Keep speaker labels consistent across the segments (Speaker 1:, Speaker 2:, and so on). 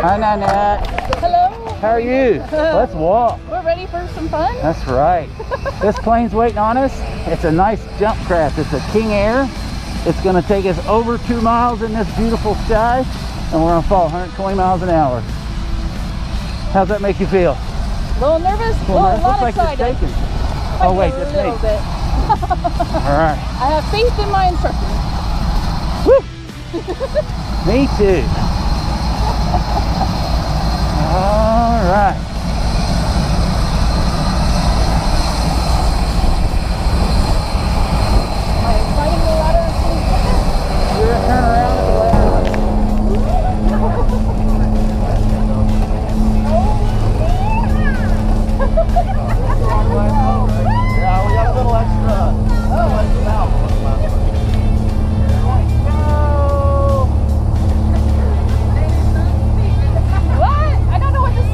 Speaker 1: Hi, Nanette.
Speaker 2: Hello.
Speaker 1: How are you? Let's walk.
Speaker 2: We're ready for some fun?
Speaker 1: That's right. This plane's waiting on us. It's a nice jump craft. It's a King Air. It's going to take us over 2 miles in this beautiful sky, and we're going to fall 120 miles an hour. How's that make you feel?
Speaker 2: A little nervous? A lot
Speaker 1: Looks like
Speaker 2: excited.
Speaker 1: you're shaking. Oh wait, that's me.
Speaker 2: A little bit.
Speaker 1: All right.
Speaker 2: I have faith in my instructor.
Speaker 1: Woo! Me too. All right.
Speaker 2: Am I climbing the ladder?
Speaker 1: You're gonna turn around at the ladder. Yeah, we got a little extra.
Speaker 2: What? I don't know what to say.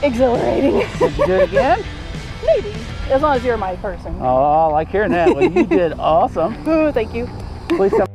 Speaker 2: Exhilarating.
Speaker 1: Did you do it again?
Speaker 2: Maybe. As long as you're my person.
Speaker 1: Oh, I like hearing that. Well, you did awesome.
Speaker 2: Ooh, thank you.
Speaker 1: Please come.